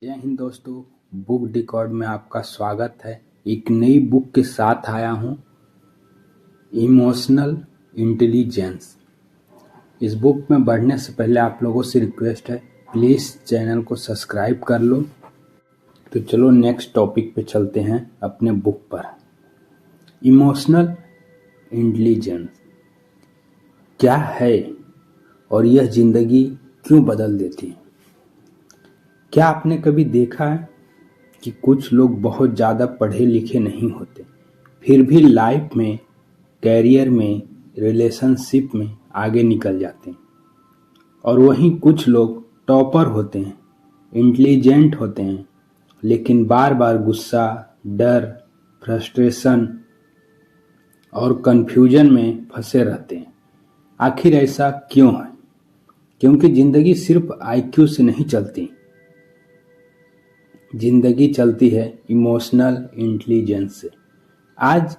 जय हिंद दोस्तों। बुक डिकॉर्ड में आपका स्वागत है। एक नई बुक के साथ आया हूँ, इमोशनल इंटेलिजेंस। इस बुक में बढ़ने से पहले आप लोगों से रिक्वेस्ट है, प्लीज़ चैनल को सब्सक्राइब कर लो। तो चलो नेक्स्ट टॉपिक पे चलते हैं अपने बुक पर। इमोशनल इंटेलिजेंस क्या है और यह ज़िंदगी क्यों बदल देती है? क्या आपने कभी देखा है कि कुछ लोग बहुत ज़्यादा पढ़े लिखे नहीं होते, फिर भी लाइफ में, कैरियर में, रिलेशनशिप में आगे निकल जाते हैं, और वहीं कुछ लोग टॉपर होते हैं, इंटेलिजेंट होते हैं, लेकिन बार बार गुस्सा, डर, फ्रस्ट्रेशन और कंफ्यूजन में फंसे रहते हैं। आखिर ऐसा क्यों है? क्योंकि ज़िंदगी सिर्फ आईक्यू से नहीं चलती, जिंदगी चलती है इमोशनल इंटेलिजेंस से। आज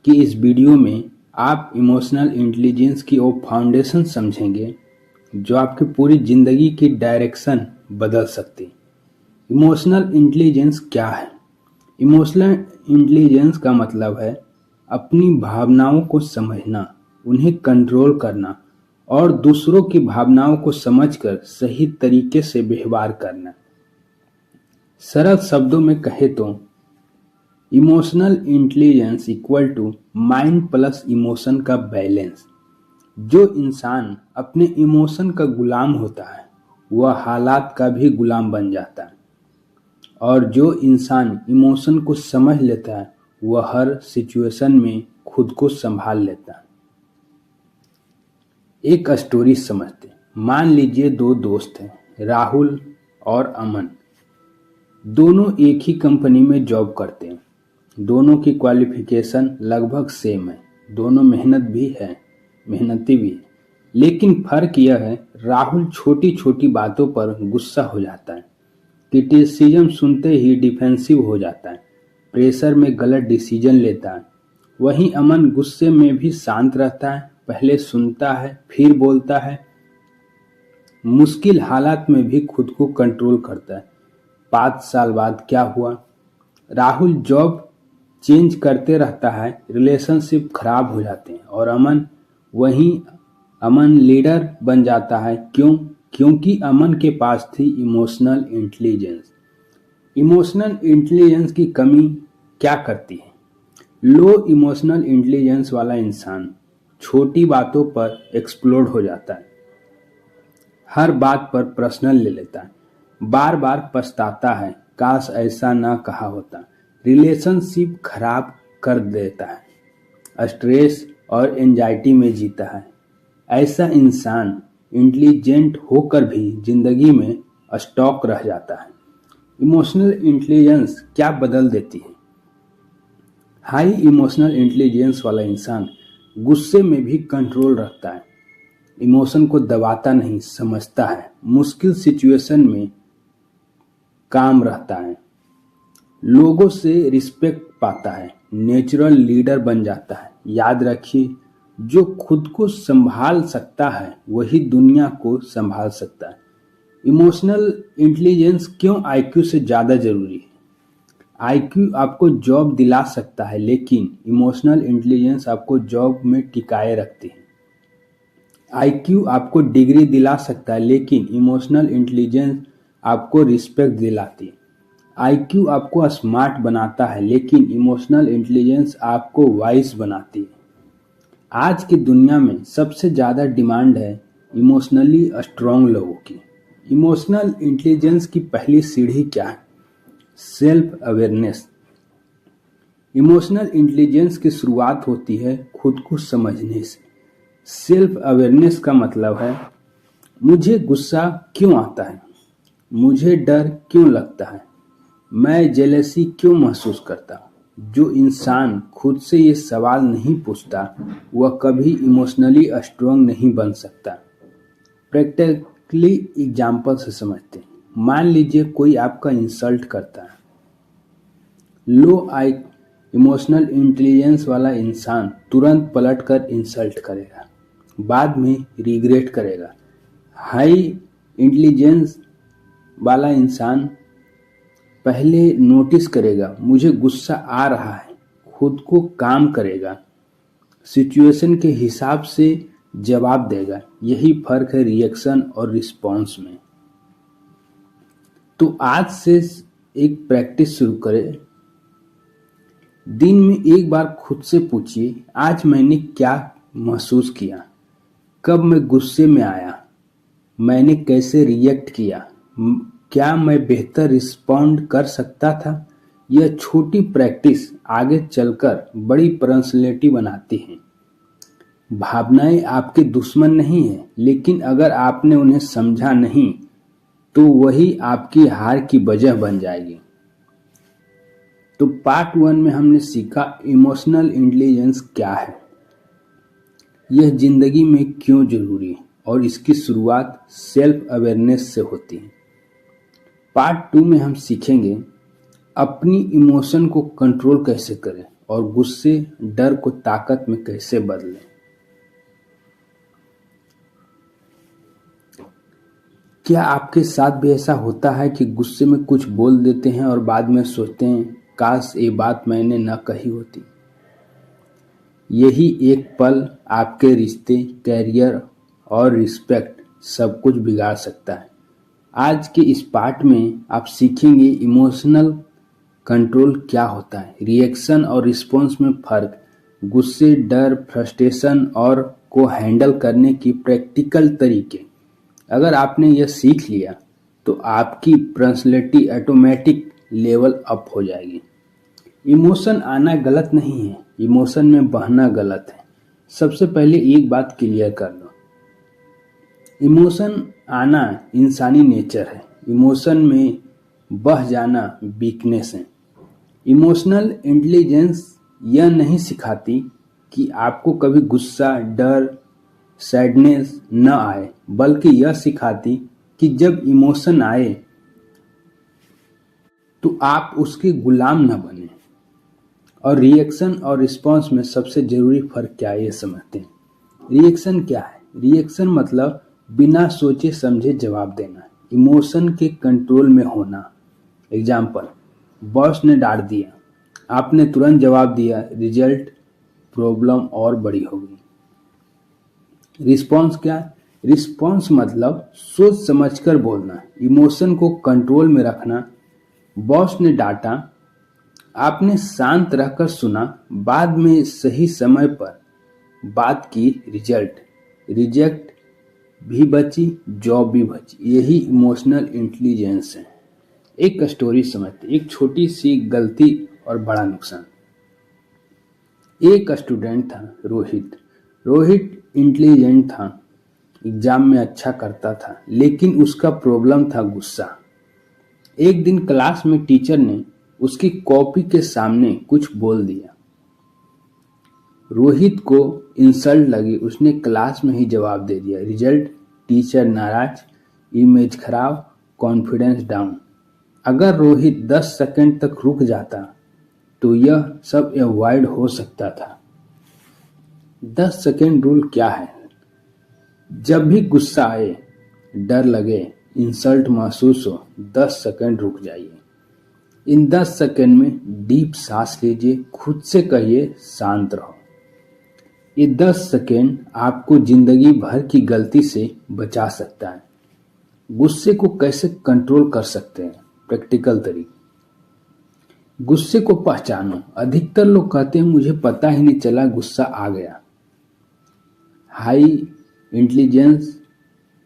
की इस वीडियो में आप इमोशनल इंटेलिजेंस की वो फाउंडेशन समझेंगे जो आपकी पूरी जिंदगी की डायरेक्शन बदल सकती है। इमोशनल इंटेलिजेंस क्या है? इमोशनल इंटेलिजेंस का मतलब है अपनी भावनाओं को समझना, उन्हें कंट्रोल करना और दूसरों की भावनाओं को समझकर सही तरीके से व्यवहार करना। सरल शब्दों में कहे तो emotional intelligence equal to mind plus emotion का बैलेंस। जो इंसान अपने इमोशन का गुलाम होता है वह हालात का भी गुलाम बन जाता है, और जो इंसान इमोशन को समझ लेता है वह हर सिचुएशन में खुद को संभाल लेता है। एक स्टोरी समझते। मान लीजिए दो दोस्त हैं, राहुल और अमन। दोनों एक ही कंपनी में जॉब करते हैं। दोनों की क्वालिफिकेशन लगभग सेम है, दोनों मेहनती भी है। लेकिन फर्क यह है, राहुल छोटी छोटी बातों पर गुस्सा हो जाता है, क्रिटिसिज्म सुनते ही डिफेंसिव हो जाता है, प्रेशर में गलत डिसीजन लेता है। वहीं अमन गुस्से में भी शांत रहता है, पहले सुनता है फिर बोलता है, मुश्किल हालात में भी खुद को कंट्रोल करता है। 5 साल बाद क्या हुआ? राहुल जॉब चेंज करते रहता है, रिलेशनशिप खराब हो जाते हैं, और अमन लीडर बन जाता है। क्यों? क्योंकि अमन के पास थी इमोशनल इंटेलिजेंस। इमोशनल इंटेलिजेंस की कमी क्या करती है? लो इमोशनल इंटेलिजेंस वाला इंसान छोटी बातों पर एक्सप्लोड हो जाता है, हर बात पर पर्सनल ले लेता है, बार बार पछताता है, काश ऐसा ना कहा होता, रिलेशनशिप खराब कर देता है, स्ट्रेस और एंजाइटी में जीता है। ऐसा इंसान इंटेलिजेंट होकर भी जिंदगी में स्टॉक रह जाता है। इमोशनल इंटेलिजेंस क्या बदल देती है? हाई इमोशनल इंटेलिजेंस वाला इंसान गुस्से में भी कंट्रोल रखता है, इमोशन को दबाता नहीं, समझता है, मुश्किल सिचुएशन में काम रहता है, लोगों से रिस्पेक्ट पाता है, नेचुरल लीडर बन जाता है। याद रखिए, जो खुद को संभाल सकता है वही दुनिया को संभाल सकता है। इमोशनल इंटेलिजेंस क्यों आईक्यू से ज़्यादा जरूरी है? आईक्यू आपको जॉब दिला सकता है, लेकिन इमोशनल इंटेलिजेंस आपको जॉब में टिकाए रखती है। आईक्यू आपको डिग्री दिला सकता है, लेकिन इमोशनल इंटेलिजेंस आपको रिस्पेक्ट दिलाती है। आईक्यू आपको स्मार्ट बनाता है, लेकिन इमोशनल इंटेलिजेंस आपको वाइज बनाती है। आज की दुनिया में सबसे ज़्यादा डिमांड है इमोशनली स्ट्रांग लोगों की। इमोशनल इंटेलिजेंस की पहली सीढ़ी क्या है? Self awareness. इमोशनल इंटेलिजेंस की शुरुआत होती है खुद को समझने से। सेल्फ अवेयरनेस का मतलब है, मुझे गुस्सा क्यों आता है, मुझे डर क्यों लगता है, मैं जेलसी क्यों महसूस करता हूँ। जो इंसान खुद से ये सवाल नहीं पूछता वह कभी इमोशनली स्ट्रांग नहीं बन सकता। प्रैक्टिकली एग्जाम्पल से समझते हैं। मान लीजिए कोई आपका इंसल्ट करता है। लो आई इमोशनल इंटेलिजेंस वाला इंसान तुरंत पलटकर इंसल्ट करेगा, बाद में रिग्रेट करेगा। हाई इंटेलिजेंस वाला इंसान पहले नोटिस करेगा मुझे गुस्सा आ रहा है, खुद को काम करेगा, सिचुएशन के हिसाब से जवाब देगा। यही फर्क है रिएक्शन और रिस्पॉन्स में। तो आज से एक प्रैक्टिस शुरू करें। दिन में एक बार खुद से पूछिए, आज मैंने क्या महसूस किया, कब मैं गुस्से में आया, मैंने कैसे रिएक्ट किया, क्या मैं बेहतर रिस्पॉन्ड कर सकता था। यह छोटी प्रैक्टिस आगे चलकर बड़ी पर्सनैलिटी बनाती है। भावनाएं आपके दुश्मन नहीं है, लेकिन अगर आपने उन्हें समझा नहीं तो वही आपकी हार की वजह बन जाएगी। तो पार्ट 1 में हमने सीखा इमोशनल इंटेलिजेंस क्या है, यह जिंदगी में क्यों जरूरी है और इसकी शुरुआत सेल्फ अवेयरनेस से होती है। पार्ट 2 में हम सीखेंगे अपनी इमोशन को कंट्रोल कैसे करें और गुस्से डर को ताकत में कैसे बदलें। क्या आपके साथ भी ऐसा होता है कि गुस्से में कुछ बोल देते हैं और बाद में सोचते हैं काश ये बात मैंने न कही होती। यही एक पल आपके रिश्ते, कैरियर और रिस्पेक्ट सब कुछ बिगाड़ सकता है। आज के इस पार्ट में आप सीखेंगे इमोशनल कंट्रोल क्या होता है, रिएक्शन और रिस्पॉन्स में फर्क, गुस्से, डर, फ्रस्ट्रेशन और को हैंडल करने की प्रैक्टिकल तरीके। अगर आपने यह सीख लिया तो आपकी पर्सनैलिटी ऑटोमेटिक लेवल अप हो जाएगी। इमोशन आना गलत नहीं है, इमोशन में बहना गलत है। सबसे पहले एक बात क्लियर कर लो, इमोशन आना इंसानी नेचर है, इमोशन में बह जाना वीकनेस है। इमोशनल इंटेलिजेंस यह नहीं सिखाती कि आपको कभी गुस्सा, डर, सैडनेस न आए, बल्कि यह सिखाती कि जब इमोशन आए तो आप उसके गुलाम न बने। और रिएक्शन और रिस्पॉन्स में सबसे जरूरी फर्क क्या है ये समझते हैं। रिएक्शन क्या है? रिएक्शन मतलब बिना सोचे समझे जवाब देना, इमोशन के कंट्रोल में होना। एग्जाम्पल, बॉस ने डांट दिया, आपने तुरंत जवाब दिया, रिजल्ट प्रॉब्लम और बड़ी हो गई। रिस्पॉन्स क्या है? रिस्पॉन्स मतलब सोच समझकर बोलना, इमोशन को कंट्रोल में रखना। बॉस ने डांटा, आपने शांत रहकर सुना, बाद में सही समय पर बात की, रिजेक्ट भी बची, जॉब भी बची। यही इमोशनल इंटेलिजेंस है। एक स्टोरी समझते, एक छोटी सी गलती और बड़ा नुकसान। एक स्टूडेंट था रोहित इंटेलिजेंट था, एग्जाम में अच्छा करता था, लेकिन उसका प्रॉब्लम था गुस्सा। एक दिन क्लास में टीचर ने उसकी कॉपी के सामने कुछ बोल दिया। रोहित को इंसल्ट लगी, उसने क्लास में ही जवाब दे दिया। रिजल्ट, टीचर नाराज, इमेज खराब, कॉन्फिडेंस डाउन। अगर रोहित 10 सेकंड तक रुक जाता तो यह सब अवॉइड हो सकता था। 10 सेकंड रूल क्या है? जब भी गुस्सा आए, डर लगे, इंसल्ट महसूस हो, 10 सेकंड रुक जाइए। इन 10 सेकंड में डीप सांस लीजिए, खुद से कहिए शांत रहो। ये 10 सेकंड आपको जिंदगी भर की गलती से बचा सकता है। गुस्से को कैसे कंट्रोल कर सकते हैं? प्रैक्टिकल तरीके। गुस्से को पहचानो। अधिकतर लोग कहते हैं मुझे पता ही नहीं चला गुस्सा आ गया। हाई इंटेलिजेंस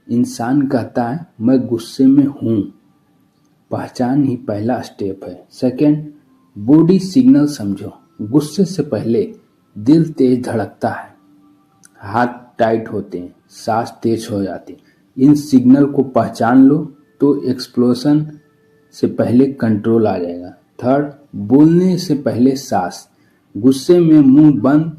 इंसान कहता है मैं गुस्से में हूं। पहचान ही पहला स्टेप है। सेकंड, बॉडी सिग्नल समझो। गुस्से से पहले दिल तेज धड़कता है, हाथ टाइट होते हैं, सांस तेज हो जाती है। इन सिग्नल को पहचान लो तो एक्सप्लोजन से पहले कंट्रोल आ जाएगा। थर्ड, बोलने से पहले सांस। गुस्से में मुंह बंद,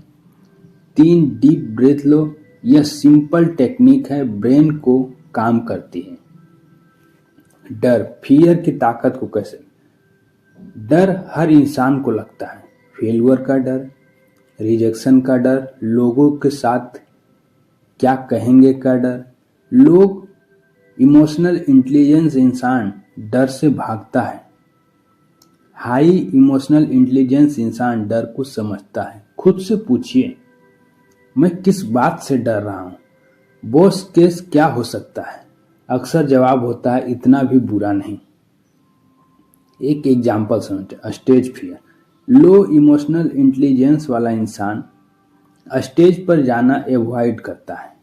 3 डीप ब्रेथ लो। यह सिंपल टेक्निक है, ब्रेन को काम करती है। डर, फियर की ताकत को कैसे? डर हर इंसान को लगता है। फेलियर का डर, रिजेक्शन का डर, लोगों के साथ क्या कहेंगे का डर। लोग इमोशनल इंटेलिजेंस इंसान डर से भागता है। हाई इमोशनल इंटेलिजेंस इंसान डर को समझता है। खुद से पूछिए, मैं किस बात से डर रहा हूँ? वर्स्ट केस क्या हो सकता है? अक्सर जवाब होता है, इतना भी बुरा नहीं। एक एग्जाम्पल समझते, स्टेज फियर। लो इमोशनल इंटेलिजेंस वाला इंसान स्टेज पर जाना एवॉइड करता है।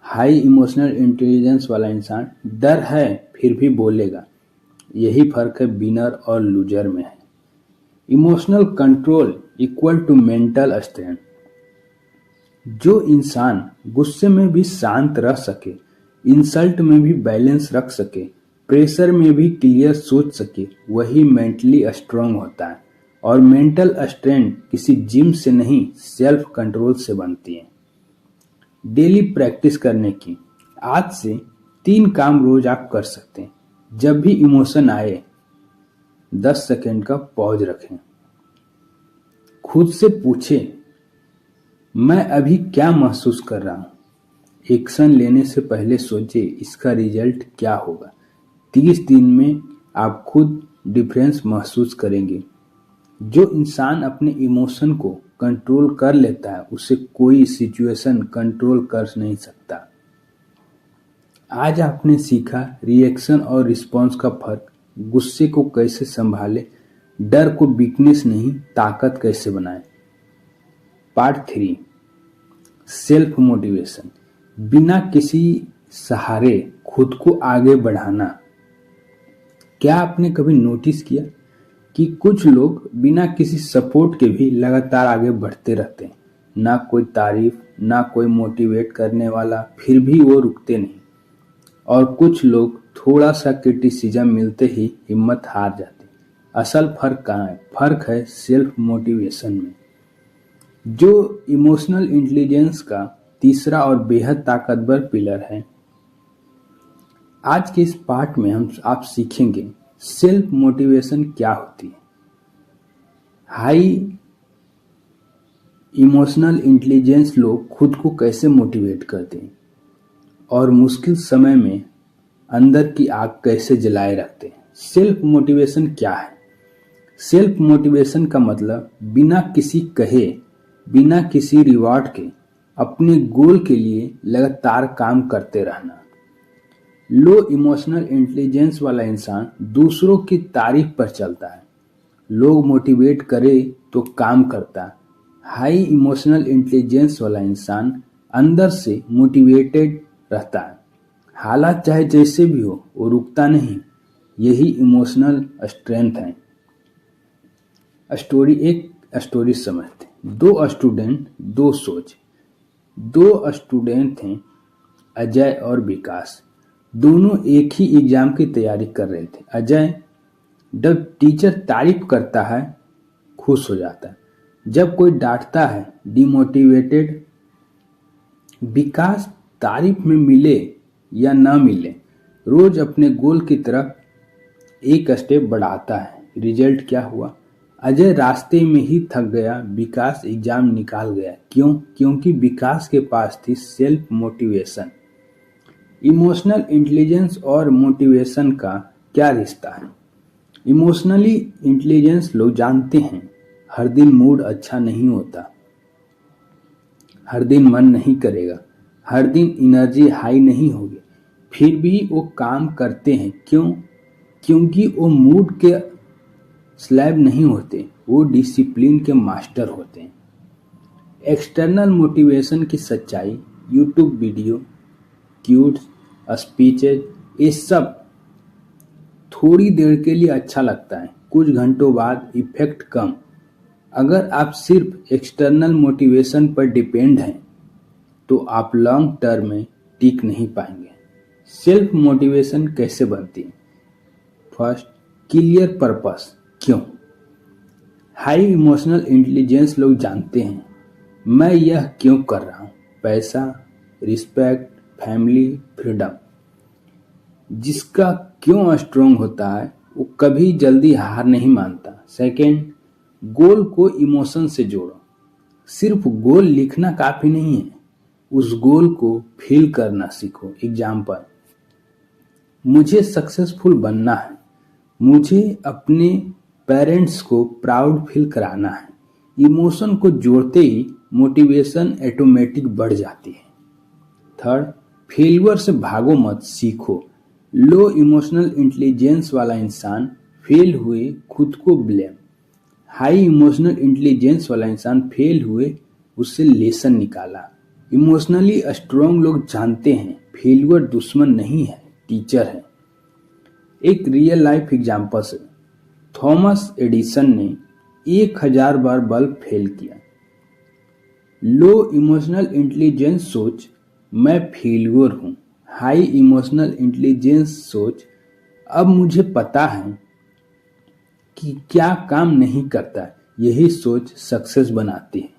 हाई इमोशनल इंटेलिजेंस वाला इंसान डर है फिर भी बोलेगा। यही फर्क है विनर और लूजर में है। Emotional control equal to mental strength. जो इंसान गुस्से में भी शांत रह सके, इंसल्ट में भी बैलेंस रख सके, प्रेशर में भी क्लियर सोच सके, वही मेंटली स्ट्रांग होता है। और मेंटल स्ट्रेंथ किसी जिम से नहीं, सेल्फ कंट्रोल से बनती है। डेली प्रैक्टिस करने की। आज से 3 काम रोज आप कर सकते हैं। जब भी इमोशन आए 10 सेकंड का पॉज रखें। खुद से पूछें, मैं अभी क्या महसूस कर रहा हूं? एक्शन लेने से पहले सोचें, इसका रिजल्ट क्या होगा? 30 दिन में आप खुद डिफरेंस महसूस करेंगे। जो इंसान अपने इमोशन को कंट्रोल कर लेता है, उसे कोई सिचुएशन कंट्रोल कर नहीं सकता। आज आपने सीखा रिएक्शन और रिस्पॉन्स का फर्क, गुस्से को कैसे संभाले, डर को वीकनेस नहीं ताकत कैसे बनाए। Part 3, self motivation. बिना किसी सहारे खुद को आगे बढ़ाना। क्या आपने कभी नोटिस किया कि कुछ लोग बिना किसी सपोर्ट के भी लगातार आगे बढ़ते रहते हैं? ना कोई तारीफ, ना कोई मोटिवेट करने वाला, फिर भी वो रुकते नहीं। और कुछ लोग थोड़ा सा क्रिटिसिज्म मिलते ही हिम्मत हार जाते हैं। असल फर्क कहाँ है? फर्क है सेल्फ मोटिवेशन में। जो इमोशनल इंटेलिजेंस का तीसरा और बेहद ताकतवर पिलर है। आज के इस पार्ट में आप सीखेंगे सेल्फ मोटिवेशन क्या होती है, हाई इमोशनल इंटेलिजेंस लोग खुद को कैसे मोटिवेट करते हैं और मुश्किल समय में अंदर की आग कैसे जलाए रखते हैं। सेल्फ मोटिवेशन क्या है? सेल्फ मोटिवेशन का मतलब बिना किसी कहे, बिना किसी रिवॉर्ड के अपने गोल के लिए लगातार काम करते रहना। लो इमोशनल इंटेलिजेंस वाला इंसान दूसरों की तारीफ पर चलता है। लोग मोटिवेट करे तो काम करता है। हाई इमोशनल इंटेलिजेंस वाला इंसान अंदर से मोटिवेटेड रहता है। हालात चाहे जैसे भी हो, वो रुकता नहीं। यही इमोशनल स्ट्रेंथ है। एक स्टोरी समझते। 2 स्टूडेंट, 2 सोच। 2 स्टूडेंट थे, अजय और विकास। दोनों एक ही एग्जाम की तैयारी कर रहे थे। अजय जब टीचर तारीफ करता है खुश हो जाता है, जब कोई डांटता है डिमोटिवेटेड। विकास तारीफ में मिले या ना मिले, रोज अपने गोल की तरफ एक स्टेप बढ़ाता है। रिजल्ट क्या हुआ? अजय रास्ते में ही थक गया, विकास एग्जाम निकाल गया। क्यों? क्योंकि विकास के पास थी सेल्फ मोटिवेशन। इमोशनल इंटेलिजेंस और मोटिवेशन का क्या रिश्ता है? इमोशनली इंटेलिजेंस लोग जानते हैं हर दिन मूड अच्छा नहीं होता, हर दिन मन नहीं करेगा, हर दिन एनर्जी हाई नहीं होगी, फिर भी वो काम करते हैं। क्यों? क्योंकि वो मूड के स्लैब नहीं होते, वो डिसिप्लिन के मास्टर होते हैं। एक्सटर्नल मोटिवेशन की सच्चाई, यूट्यूब वीडियो, क्यूट्स, स्पीचेज, ये सब थोड़ी देर के लिए अच्छा लगता है, कुछ घंटों बाद इफेक्ट कम। अगर आप सिर्फ एक्सटर्नल मोटिवेशन पर डिपेंड हैं तो आप लॉन्ग टर्म में टिक नहीं पाएंगे। सेल्फ मोटिवेशन कैसे बनती है? First, clear purpose. क्यों? हाई इमोशनल इंटेलिजेंस लोग जानते हैं मैं यह क्यों कर रहा हूं। पैसा, रिस्पेक्ट, फैमिली, फ्रीडम। जिसका क्यों स्ट्रोंग होता है वो कभी जल्दी हार नहीं मानता। सेकेंड, गोल को इमोशन से जोड़ो। सिर्फ गोल लिखना काफी नहीं है, उस गोल को फील करना सीखो। एग्जाम्पल, मुझे सक्सेसफुल बनना है, मुझे अपने पेरेंट्स को प्राउड फील कराना है। इमोशन को जोड़ते ही मोटिवेशन ऑटोमेटिक बढ़ जाती है। थर्ड, फेलियर से भागो मत, सीखो। लो इमोशनल इंटेलिजेंस वाला इंसान फेल हुए खुद को ब्लेम, हाई इमोशनल इंटेलिजेंस वाला इंसान फेल हुए उससे लेसन निकाला। इमोशनली स्ट्रांग लोग जानते हैं फेलियर दुश्मन नहीं है, टीचर है। एक रियल लाइफ एग्जांपल से, थॉमस एडिसन ने 1000 बार बल्ब फेल किया। लो इमोशनल इंटेलिजेंस सोच, मैं फेलियर हूं। हाई इमोशनल इंटेलिजेंस सोच, अब मुझे पता है कि क्या काम नहीं करता। यही सोच सक्सेस बनाती है।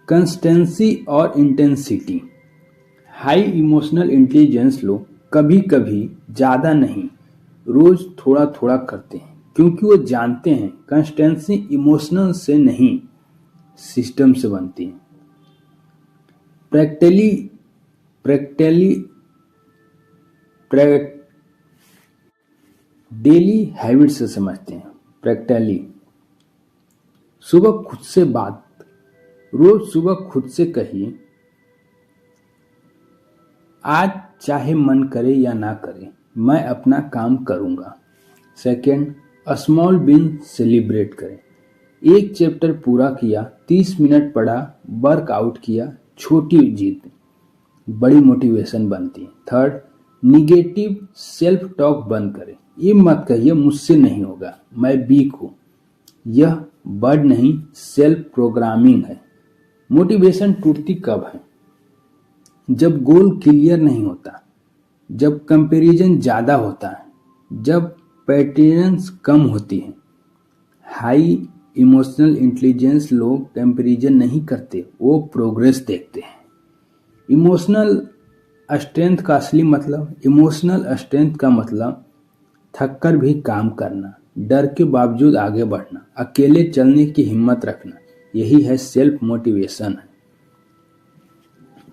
कंसिस्टेंसी और इंटेंसिटी, हाई इमोशनल इंटेलिजेंस लोग कभी कभी ज़्यादा नहीं, रोज थोड़ा थोड़ा करते हैं, क्योंकि वो जानते हैं कंसिस्टेंसी इमोशनल से नहीं सिस्टम से बनती है। प्रैक्टिकली प्रैक्टिकली डेली हैबिट से समझते हैं। प्रैक्टिकली, सुबह खुद से बात, रोज सुबह खुद से कहिए, आज चाहे मन करे या ना करे मैं अपना काम करूंगा। सेकंड, स्मॉल विन सेलिब्रेट करें। एक चैप्टर पूरा किया, 30 मिनट पढ़ा, वर्कआउट किया, छोटी जीत बड़ी मोटिवेशन बनती है। थर्ड, निगेटिव सेल्फ टॉक बंद करें। ये मत कहिए मुझसे नहीं होगा, मैं वीक हूं। यह वर्ड नहीं, सेल्फ प्रोग्रामिंग है। मोटिवेशन टूटती कब है? जब गोल क्लियर नहीं होता, जब कंपैरिजन ज़्यादा होता है, जब पैटर्न्स कम होती है। हाई इमोशनल इंटेलिजेंस लोग कंपैरिजन नहीं करते, वो प्रोग्रेस देखते हैं। इमोशनल स्ट्रेंथ का असली मतलब, इमोशनल स्ट्रेंथ का मतलब थककर भी काम करना, डर के बावजूद आगे बढ़ना, अकेले चलने की हिम्मत रखना। यही है सेल्फ मोटिवेशन है।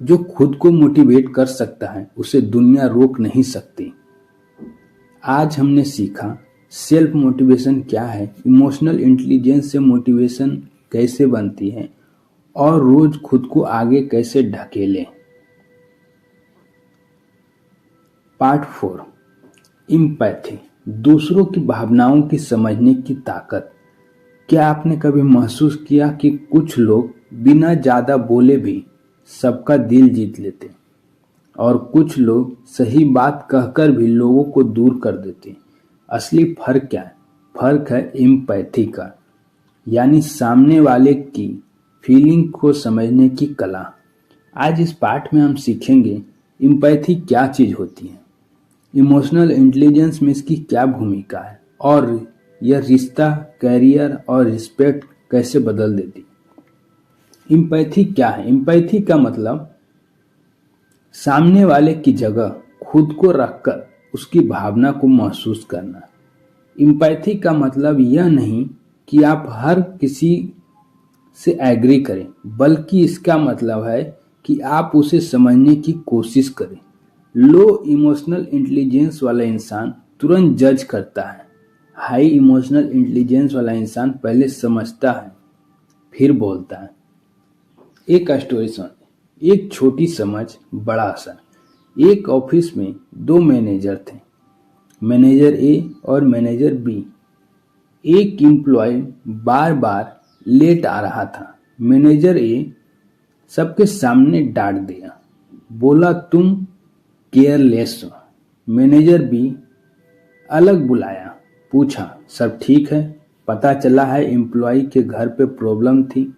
जो खुद को मोटिवेट कर सकता है उसे दुनिया रोक नहीं सकती। आज हमने सीखा सेल्फ मोटिवेशन क्या है, इमोशनल इंटेलिजेंस से मोटिवेशन कैसे बनती है और रोज खुद को आगे कैसे ढकेलें। पार्ट 4, एम्पैथी, दूसरों की भावनाओं की समझने की ताकत। क्या आपने कभी महसूस किया कि कुछ लोग बिना ज़्यादा बोले भी सबका दिल जीत लेते और कुछ लोग सही बात कहकर भी लोगों को दूर कर देते? असली फर्क क्या है? फर्क है एम्पैथी का, यानी सामने वाले की फीलिंग को समझने की कला। आज इस पाठ में हम सीखेंगे एम्पैथी क्या चीज़ होती है, इमोशनल इंटेलिजेंस में इसकी क्या भूमिका है और यह रिश्ता, कैरियर और रिस्पेक्ट कैसे बदल देती है। एम्पैथी क्या है? एम्पैथी का मतलब सामने वाले की जगह खुद को रखकर उसकी भावना को महसूस करना। एम्पैथी का मतलब यह नहीं कि आप हर किसी से एग्री करें, बल्कि इसका मतलब है कि आप उसे समझने की कोशिश करें। लो इमोशनल इंटेलिजेंस वाला इंसान तुरंत जज करता है, हाई इमोशनल इंटेलिजेंस वाला इंसान पहले समझता है फिर बोलता है। एक स्टोरी सुन, एक छोटी समझ बड़ा असर। एक ऑफिस में 2 मैनेजर थे, मैनेजर ए और मैनेजर बी। एक एम्प्लॉय बार बार लेट आ रहा था। मैनेजर ए सबके सामने डांट दिया, बोला तुम केयरलेस हो। मैनेजर बी अलग बुलाया, पूछा सब ठीक है? पता चला है एम्प्लॉय के घर पे प्रॉब्लम थी।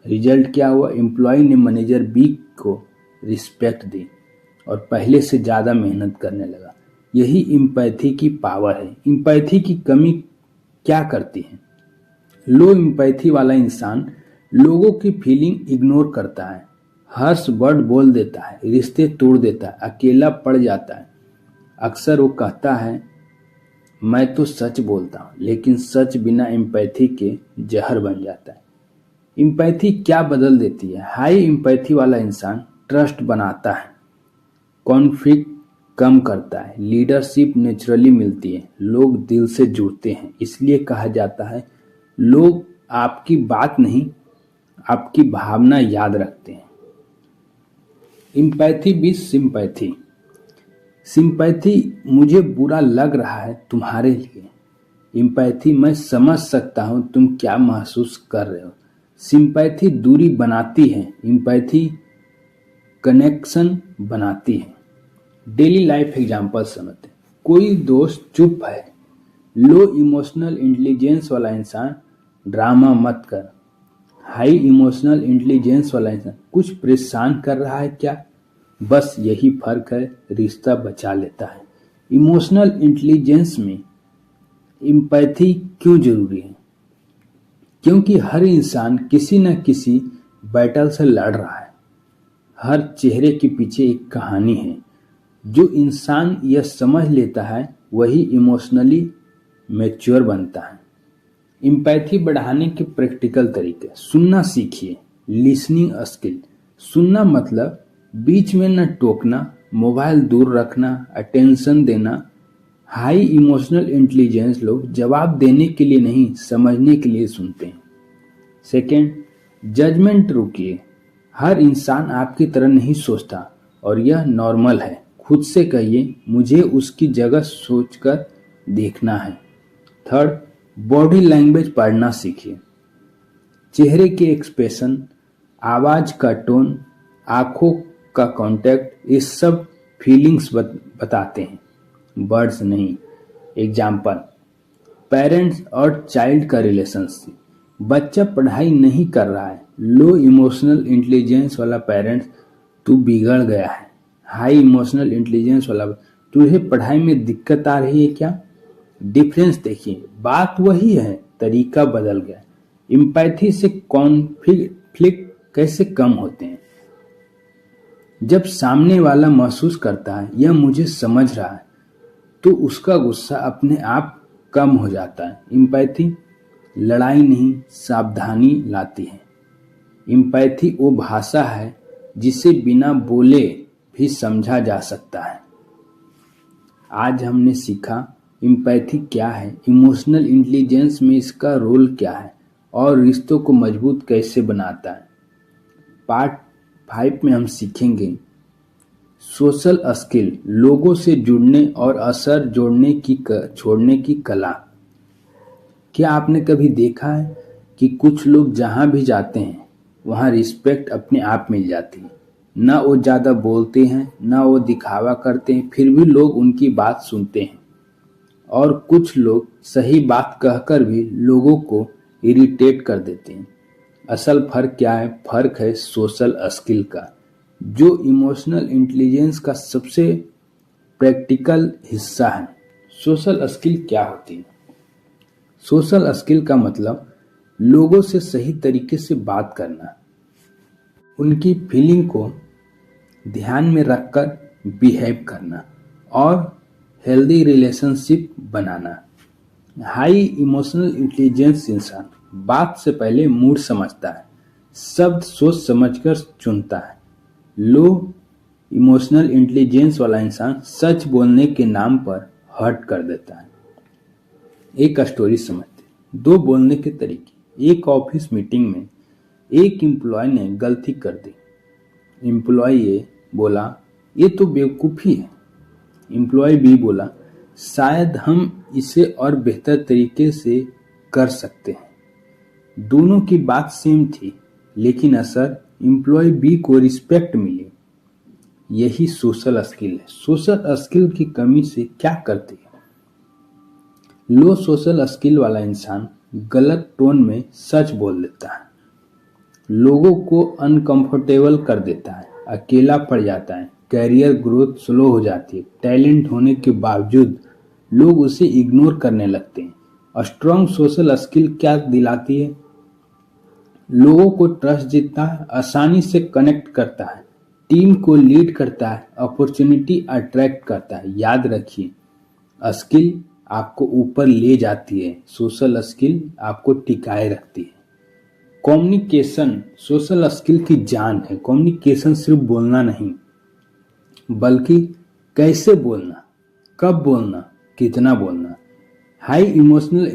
रिजल्ट क्या हुआ? एम्प्लॉय ने मैनेजर बी को रिस्पेक्ट दी और पहले से ज़्यादा मेहनत करने लगा। यही एम्पैथी की पावर है। एम्पैथी की कमी क्या करती है? लो एम्पैथी वाला इंसान लोगों की फीलिंग इग्नोर करता है, हर्ष वर्ड बोल देता है, रिश्ते तोड़ देता है, अकेला पड़ जाता है। अक्सर वो कहता है मैं तो सच बोलता हूँ, लेकिन सच बिना एम्पैथी के जहर बन जाता है। एम्पैथी क्या बदल देती है? हाई एम्पैथी वाला इंसान ट्रस्ट बनाता है, कॉन्फ्लिक्ट कम करता है। लीडरशिप नेचुरली मिलती है, लोग दिल से जुड़ते हैं। इसलिए कहा जाता है लोग आपकी बात नहीं, आपकी भावना याद रखते हैं। इम्पैथी भी सिंपैथी। सिंपैथी मुझे बुरा लग रहा है तुम्हारे लिए। इम्पैथी मैं समझ सकता हूं तुम क्या महसूस कर रहे हो। सिंपैथी दूरी बनाती है, इम्पैथी कनेक्शन बनाती है। डेली लाइफ एग्जांपल समझते हैं। कोई दोस्त चुप है, लो इमोशनल इंटेलिजेंस वाला इंसान ड्रामा मत कर। हाई इमोशनल इंटेलिजेंस वाला इंसान कुछ परेशान कर रहा है क्या, बस यही फर्क है, रिश्ता बचा लेता है। इमोशनल इंटेलिजेंस में इम्पैथी क्यों जरूरी है? क्योंकि हर इंसान किसी न किसी बैटल से लड़ रहा है। हर चेहरे के पीछे एक कहानी है। जो इंसान यह समझ लेता है वही इमोशनली मैच्योर बनता है। इम्पैथी बढ़ाने के प्रैक्टिकल तरीके। सुनना सीखिए, लिसनिंग स्किल। सुनना मतलब बीच में न टोकना, मोबाइल दूर रखना, अटेंशन देना। हाई इमोशनल इंटेलिजेंस लोग जवाब देने के लिए नहीं, समझने के लिए सुनते हैं। सेकेंड, जजमेंट रोकिए। हर इंसान आपकी तरह नहीं सोचता और यह नॉर्मल है। खुद से कहिए मुझे उसकी जगह सोचकर देखना है। थर्ड, बॉडी लैंग्वेज पढ़ना सीखिए। चेहरे के एक्सप्रेशन, आवाज का टोन, आंखों का कांटेक्ट, ये सब फीलिंग्स बताते हैं, वर्ड्स नहीं। एग्जाम्पल, पेरेंट्स और चाइल्ड का रिलेशनशिप। बच्चा पढ़ाई नहीं कर रहा है, लो इमोशनल इंटेलिजेंस वाला पेरेंट्स तू बिगड़ गया है। हाई इमोशनल इंटेलिजेंस वाला तुझे पढ़ाई में दिक्कत आ रही है क्या? डिफरेंस देखिए, बात वही है, तरीका बदल गया। इम्पैथी से कॉन्फ्लिक्ट कैसे कम होते हैं? जब सामने वाला महसूस करता है यह मुझे समझ रहा है तो उसका गुस्सा अपने आप कम हो जाता है। इम्पैथी लड़ाई नहीं, सावधानी लाती है। इम्पैथी वो भाषा है जिसे बिना बोले भी समझा जा सकता है। आज हमने सीखा इम्पैथी क्या है, इमोशनल इंटेलिजेंस में इसका रोल क्या है और रिश्तों को मजबूत कैसे बनाता है। पार्ट 5 में हम सीखेंगे सोशल स्किल, लोगों से जुड़ने और असर छोड़ने की कला। क्या आपने कभी देखा है कि कुछ लोग जहां भी जाते हैं वहां रिस्पेक्ट अपने आप मिल जाती है। ना वो ज्यादा बोलते हैं, ना वो दिखावा करते हैं, फिर भी लोग उनकी बात सुनते हैं। और कुछ लोग सही बात कहकर भी लोगों को इरिटेट कर देते हैं। असल फर्क क्या है? फर्क है सोशल स्किल का, जो इमोशनल इंटेलिजेंस का सबसे प्रैक्टिकल हिस्सा है। सोशल स्किल क्या होती है? सोशल स्किल का मतलब लोगों से सही तरीके से बात करना, उनकी फीलिंग को ध्यान में रखकर बिहेव करना और हेल्दी रिलेशनशिप बनाना। हाई इमोशनल इंटेलिजेंस इंसान बात से पहले मूड समझता है, शब्द सोच समझकर चुनता है। लो इमोशनल इंटेलिजेंस वाला इंसान सच बोलने के नाम पर हर्ट कर देता है। एक स्टोरी समझते हैं। दो बोलने के तरीके। एक ऑफिस मीटिंग में एक एम्प्लॉय ने गलती कर दी। एम्प्लॉय ए बोला ये तो बेवकूफ़ी है। एम्प्लॉय बी बोला शायद हम इसे और बेहतर तरीके से कर सकते हैं। दोनों की बात सेम थी लेकिन असर एम्प्लॉय बी को रिस्पेक्ट मिली। यही सोशल स्किल है। सोशल स्किल की कमी से क्या करती है? लो सोशल स्किल वाला इंसान गलत टोन में सच बोल देता है, लोगों को अनकंफर्टेबल कर देता है, अकेला पड़ जाता है, कैरियर ग्रोथ स्लो हो जाती है। टैलेंट होने के बावजूद लोग उसे इग्नोर करने लगते हैं। स्ट्रॉन्ग सोशल स्किल क्या दिलाती है? लोगों को ट्रस्ट जीतता है, आसानी से कनेक्ट करता है, टीम को लीड करता है, अपॉर्चुनिटी अट्रैक्ट करता है। याद रखिए, स्किल आपको ऊपर ले जाती है, सोशल स्किल आपको टिकाए रखती है। कम्युनिकेशन सोशल स्किल की जान है। कम्युनिकेशन सिर्फ बोलना नहीं बल्कि कैसे बोलना, कब बोलना, कितना बोलना। High emotional